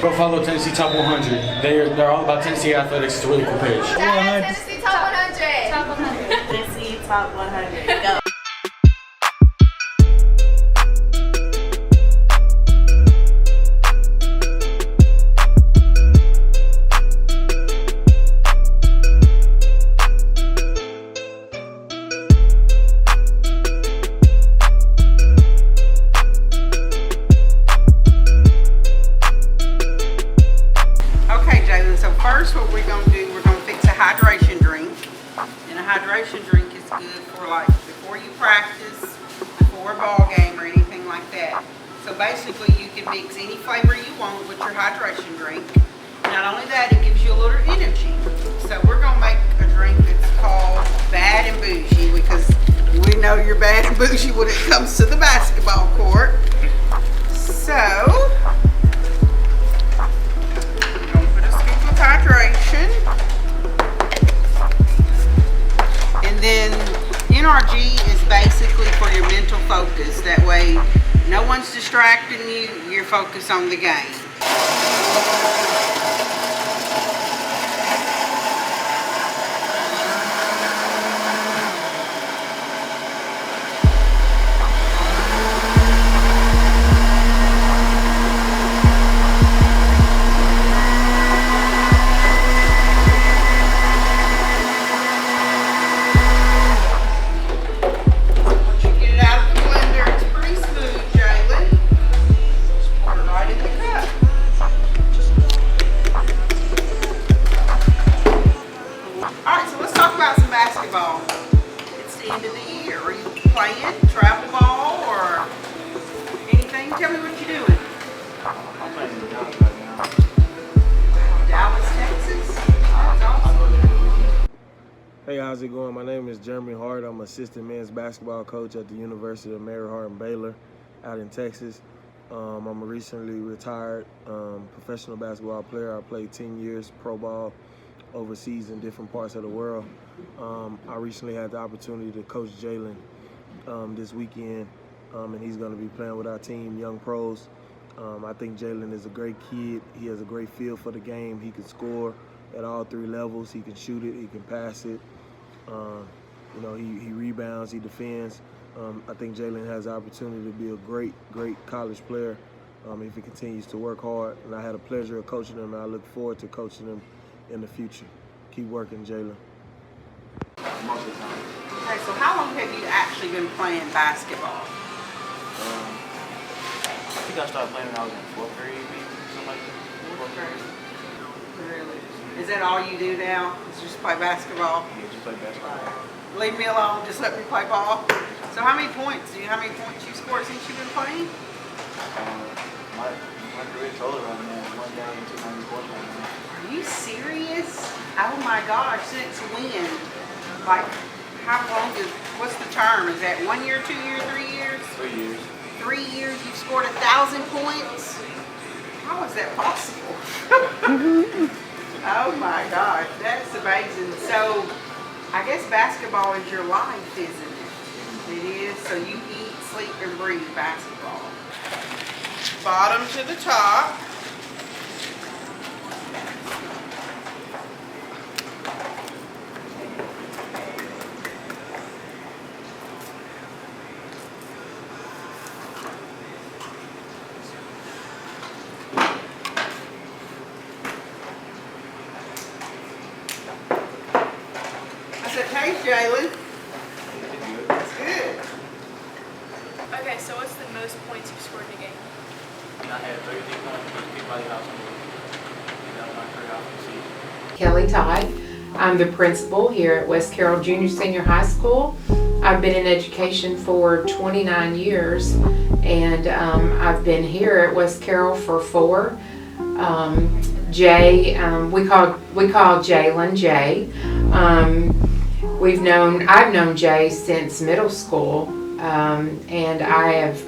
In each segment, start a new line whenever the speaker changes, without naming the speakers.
Go follow Tennessee Top 100. They're all about Tennessee athletics. It's a really cool page.
Tennessee Top 100.
Top 100. Tennessee Top 100. Go.
First, what we're going to do, we're going to fix a hydration drink. And a hydration drink is good for like before you practice, before a ball game or anything like that. So basically you can mix any flavor you want with your hydration drink. Not only that, it gives you a little energy. So we're going to make a drink that's called Bad and Bougie because we know you're bad and bougie when it comes to the basketball court. So hydration, and then NRG is basically for your mental focus. That way no one's distracting you, you're focused on the game. It's the end of the year. Are you playing travel ball or anything? Tell me what you're doing.
I'm playing in Dallas right now.
Dallas, Texas? That's awesome.
Hey, how's it going? My name is Jeremy Hart. I'm assistant men's basketball coach at the University of Mary Hardin Baylor out in Texas. I'm a recently retired professional basketball player. I played 10 years pro ball overseas in different parts of the world. I recently had the opportunity to coach Jalen this weekend, and he's going to be playing with our team, Young Pros. I think Jalen is a great kid. He has a great feel for the game. He can score at all three levels. He can shoot it. He can pass it. He rebounds. He defends. I think Jalen has the opportunity to be a great college player if he continues to work hard. And I had a pleasure of coaching him, and I look forward to coaching him in the future. Keep working, Jalen.
Most of the time.
Okay, so how long have you actually been playing basketball?
I think I started playing when I was in 4th grade, maybe, something like that. 4th grade.
Really? Is that all you do now? Is just play basketball?
Yeah, just play basketball.
Leave me alone, just let me play ball. So how many points you scored since you've been playing?
My career total right now is 1,200 points right now.
Are you serious? Oh my gosh, since when? Like, how long what's the term? Is that 1 year, 2 years, 3 years?
3 years.
3 years, you've scored 1,000 points? How is that possible? Oh my gosh, that's amazing. So, I guess basketball is your life, isn't it? It is, so you eat, sleep, and breathe basketball. Bottom to the top. How's that taste, Jalen? That's good.
Okay, so what's the most points you've scored in a game?
I had 33 points, big body house. That was my career off the season.
Kelly Todd. I'm the principal here at West Carroll Junior Senior High School. I've been in education for 29 years, and I've been here at West Carroll for 4. Jay, we call Jalen Jay. I've known Jay since middle school, and I have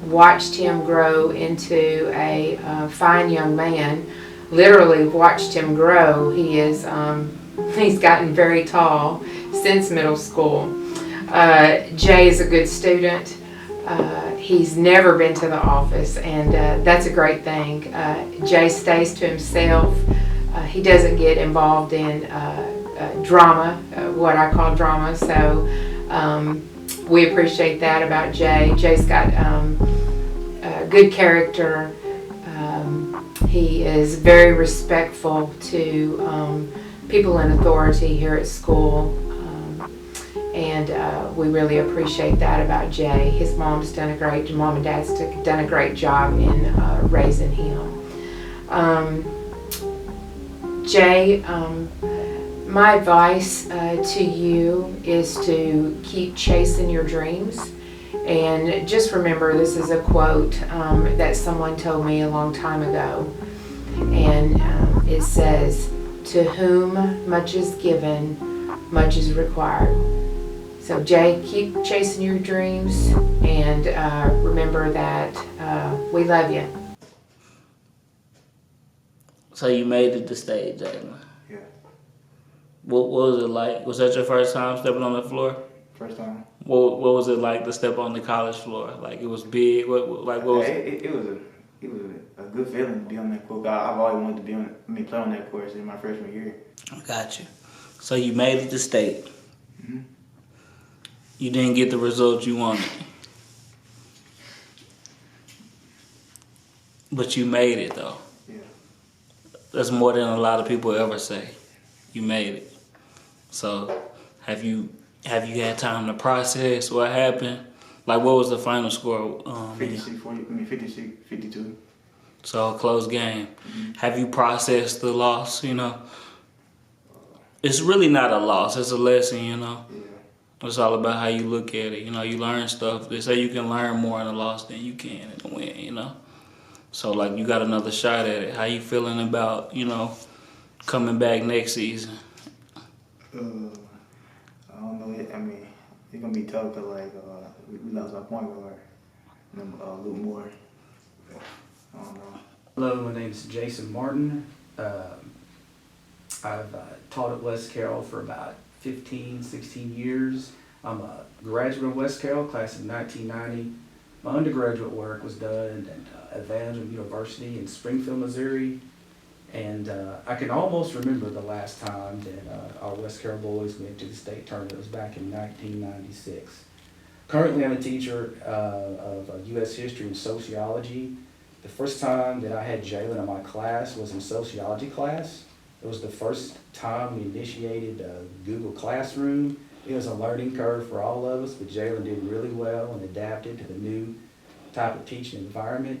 watched him grow into a fine young man. Literally watched him grow. He's gotten very tall since middle school. Jay is a good student. He's never been to the office, and that's a great thing. Jay stays to himself. He doesn't get involved in drama, what I call drama, so we appreciate that about Jay. Jay's got good character. He is very respectful to people in authority here at school. And we really appreciate that about Jay. His mom and dad's done a great job in raising him. Jay, my advice to you is to keep chasing your dreams. And just remember, this is a quote that someone told me a long time ago. And it says, "To whom much is given, much is required." So Jay, keep chasing your dreams, and remember that we love you.
So you made it to state, Jalen.
Yeah.
What was it like? Was that your first time stepping on the floor?
First time.
What was it like to step on the college floor? Like, it was big. What was it?
It was a good feeling to be on that court. I've always wanted to play on that course in my freshman year.
I got you. So you made it to state.
Mm-hmm.
You didn't get the result you wanted, but you made it though.
Yeah.
That's more than a lot of people ever say. You made it. So have you had time to process what happened? Like, what was the final score?
52.
So a close game.
Mm-hmm.
Have you processed the loss? You know, it's really not a loss. It's a lesson. You know.
Yeah.
It's all about how you look at it. You know, you learn stuff. They say you can learn more in a loss than you can in a win, you know. So, like, you got another shot at it. How you feeling about, you know, coming back next season?
I don't know. I mean, it's going to be tough because, like, we lost our point guard. Luke Moore. I don't know.
Hello, my name is Jason Martin. I've taught at West Carroll for about 15, 16 years. I'm a graduate of West Carroll, class of 1990. My undergraduate work was done at Evangel University in Springfield, Missouri. And I can almost remember the last time that our West Carroll boys went to the state tournament. It was back in 1996. Currently, I'm a teacher of U.S. history and sociology. The first time that I had Jalen in my class was in sociology class. It was the first time we initiated Google Classroom. It was a learning curve for all of us, but Jalen did really well and adapted to the new type of teaching environment.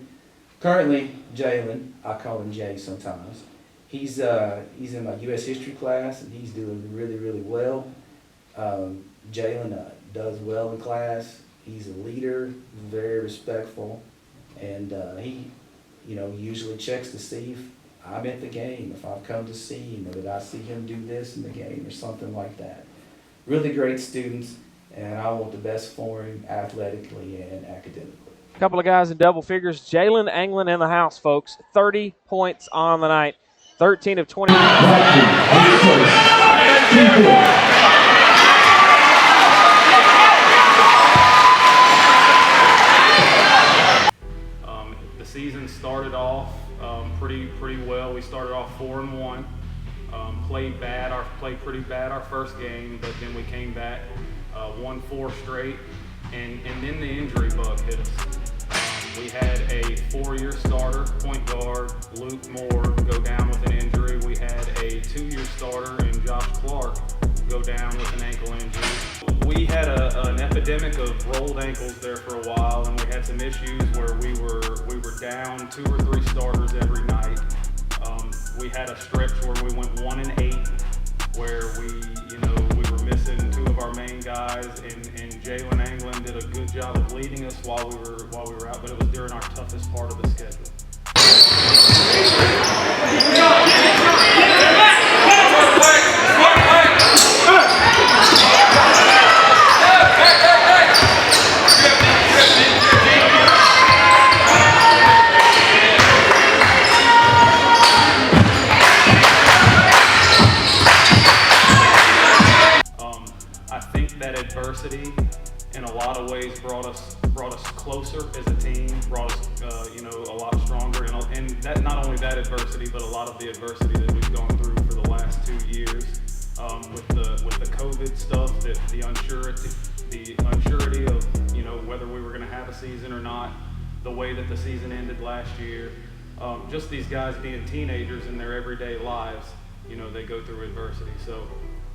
Currently, Jalen, I call him Jay sometimes, he's in my U.S. history class, and he's doing really, really well. Jalen does well in class. He's a leader, very respectful, and he, usually checks to see if I'm at the game, if I've come to see him, or did I see him do this in the game, or something like that. Really great students, and I want the best for him athletically and academically.
A couple of guys in double figures. Jalen Anglin in the house, folks. 30 points on the night. 13 of 20.
The season started off pretty well. We started off 4-1. Played pretty bad our first game, but then we came back, won 4 straight, and then the injury bug hit us. We had a 4-year starter, point guard, Luke Moore, go down with an injury. We had a 2-year starter in Josh Clark go down with an ankle injury. We had an epidemic of rolled ankles there for a while, and we had some issues where we were down 2 or 3 starters every night. We had a stretch where we went 1-8, where we were missing 2 of our main guys, and Jalen Anglin did a good job of leading us while we were out, but it was during our toughest part of the schedule. I think that adversity in a lot of ways brought us closer as a team, brought us, a lot stronger. And that not only that adversity, but a lot of the adversity that we've gone through for the last 2 years with the COVID stuff, the unsurety of whether we were going to have a season or not, the way that the season ended last year. Just these guys being teenagers in their everyday lives, they go through adversity. So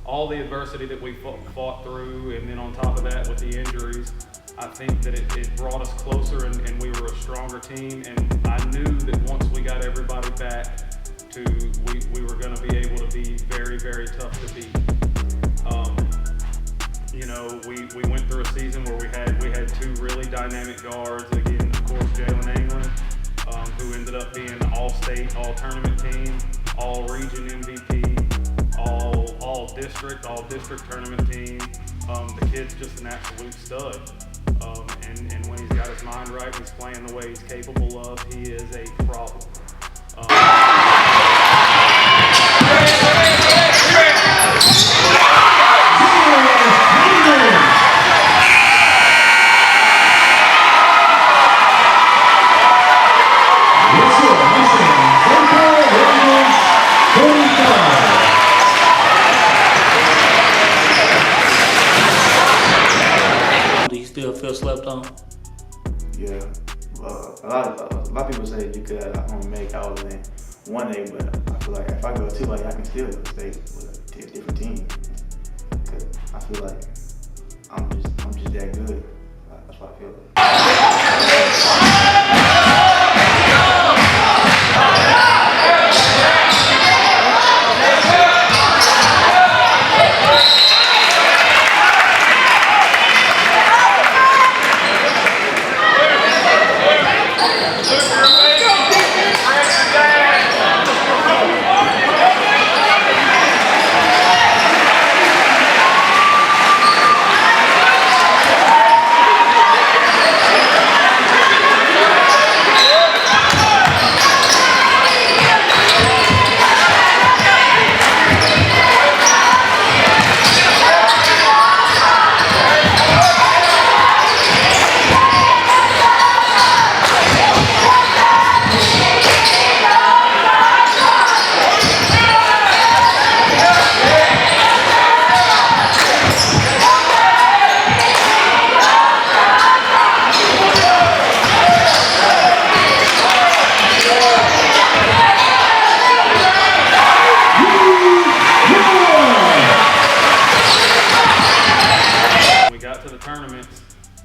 all the adversity that we fought through, and then on top of that with the injuries, I think that it brought us closer and we were a stronger team. And I knew that once we got everybody back, we were going to be able to be very, very tough to beat. We went through a season where we had 2 really dynamic guards. Again, of course, Jalen Anglin, who ended up being an all-state, all-tournament team, all-region MVP, all district tournament team. The kid's just an absolute stud. And when he's got his mind right, he's playing the way he's capable of, he is a problem.
Do you still feel slept on?
Yeah. A lot of people say you could only make all in one day, but I feel like if I go 2, I can still go stay with a different team. Cause I feel like I'm just that good. That's what I feel like.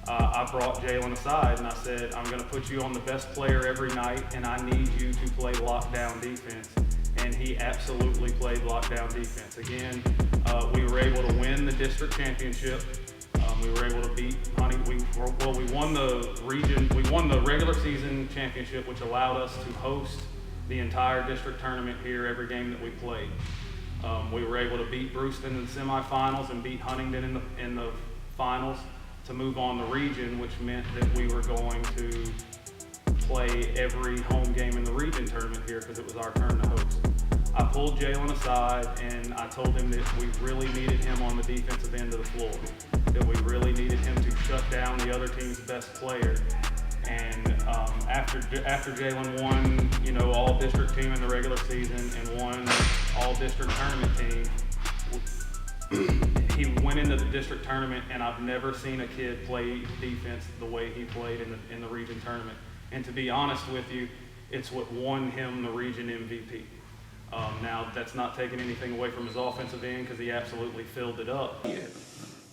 I brought Jalen aside and I said, I'm going to put you on the best player every night and I need you to play lockdown defense. And he absolutely played lockdown defense. Again, we were able to win the district championship. We were able to beat Hunting. We won the region. We won the regular season championship, which allowed us to host the entire district tournament here every game that we played. We were able to beat Brewston in the semifinals and beat Huntington in the finals to move on the region, which meant that we were going to play every home game in the region tournament here because it was our turn to host. I pulled Jalen aside and I told him that we really needed him on the defensive end of the floor, that we really needed him to shut down the other team's best player. And after Jalen won, all district team in the regular season and won all district tournament team, he went into the district tournament, and I've never seen a kid play defense the way he played in the region tournament. And to be honest with you, it's what won him the region MVP. Now, that's not taking anything away from his offensive end because he absolutely filled it up.
Yeah.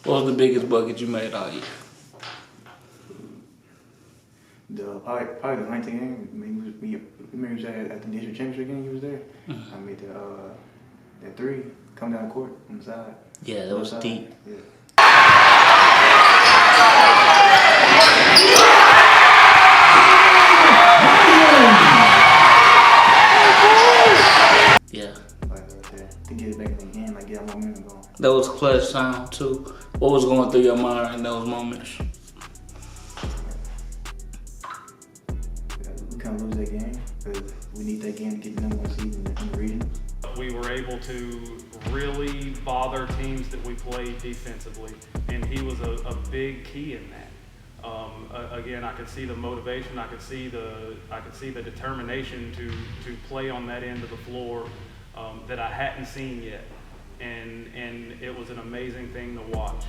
What was the biggest bucket you made all year?
Probably the Huntington game. Remember he was at the district championship game. He was there.
Mm-hmm.
I made that 3 come down court on the side.
Yeah, that was deep.
Yeah.
Yeah.
Right there. To get it back in the game, get more momentum going.
That was clutch time too. What was going through your mind in those moments?
We can't lose that game because we need that game to get the number 1 seed in the region.
We were able to really bother teams that we played defensively, and he was a big key in that. Again, I could see the motivation. I could see the determination to play on that end of the floor that I hadn't seen yet, and it was an amazing thing to watch.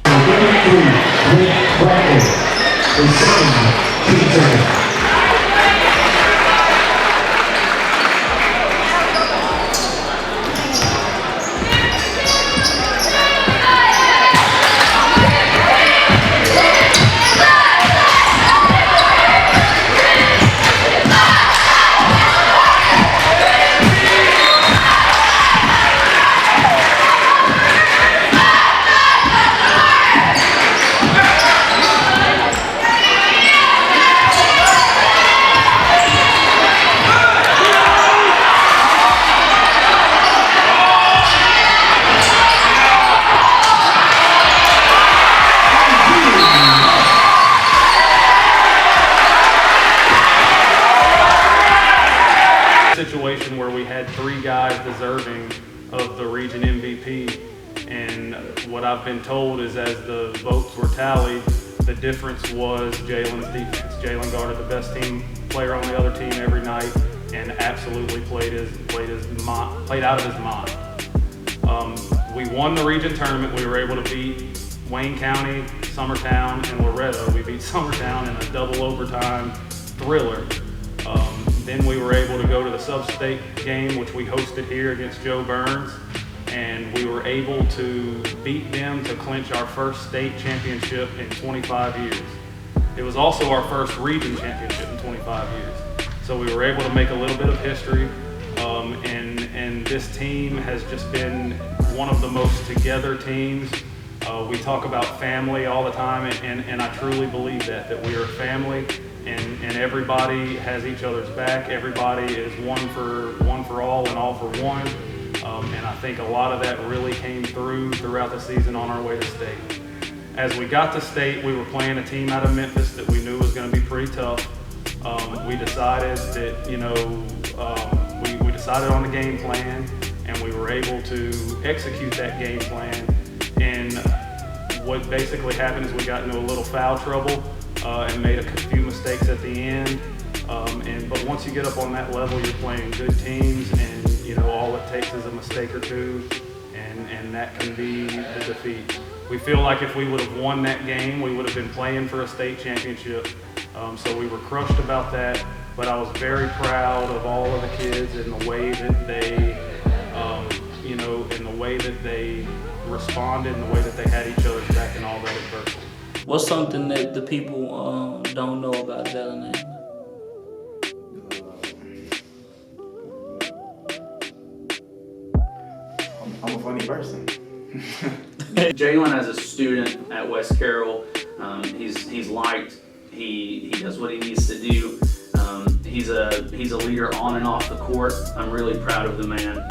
Situation where we had 3 guys deserving of the region MVP, and what I've been told is as the votes were tallied, the difference was Jalen's defense. Jalen guarded the best team player on the other team every night and absolutely played out of his mind. We won the region tournament. We were able to beat Wayne County, Summertown, and Loretto. We beat Summertown in a double overtime thriller. Then we were able to go to the sub-state game, which we hosted here against Joe Burns, and we were able to beat them to clinch our first state championship in 25 years. It was also our first region championship in 25 years. So we were able to make a little bit of history, and this team has just been one of the most together teams. We talk about family all the time, and I truly believe that we are a family. And everybody has each other's back. Everybody is one for all and all for one. And I think a lot of that really came throughout the season on our way to state. As we got to state, we were playing a team out of Memphis that we knew was going to be pretty tough. We decided that, we decided on the game plan, and we were able to execute that game plan. And what basically happened is we got into a little foul trouble. And made a few mistakes at the end. But once you get up on that level, you're playing good teams, and all it takes is a mistake or two, and that can be the defeat. We feel like if we would have won that game, we would have been playing for a state championship. So we were crushed about that, but I was very proud of all of the kids and the way that they, and the way that they responded, and the way that they had each other's back in all that adversity.
What's something that the people don't know about Jalen Anglin?
I'm a funny person.
Jalen, as a student at West Carroll, he's liked. He does what he needs to do. He's a leader on and off the court. I'm really proud of the man.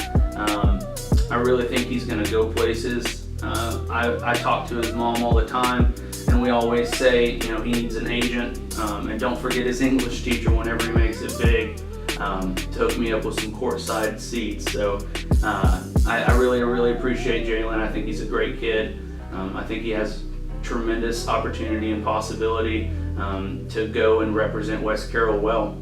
I really think he's going to go places. I talk to his mom all the time, and we always say, he needs an agent. And don't forget his English teacher whenever he makes it big to hook me up with some courtside seats. So I really appreciate Jalen. I think he's a great kid. I think he has tremendous opportunity and possibility to go and represent West Carroll well.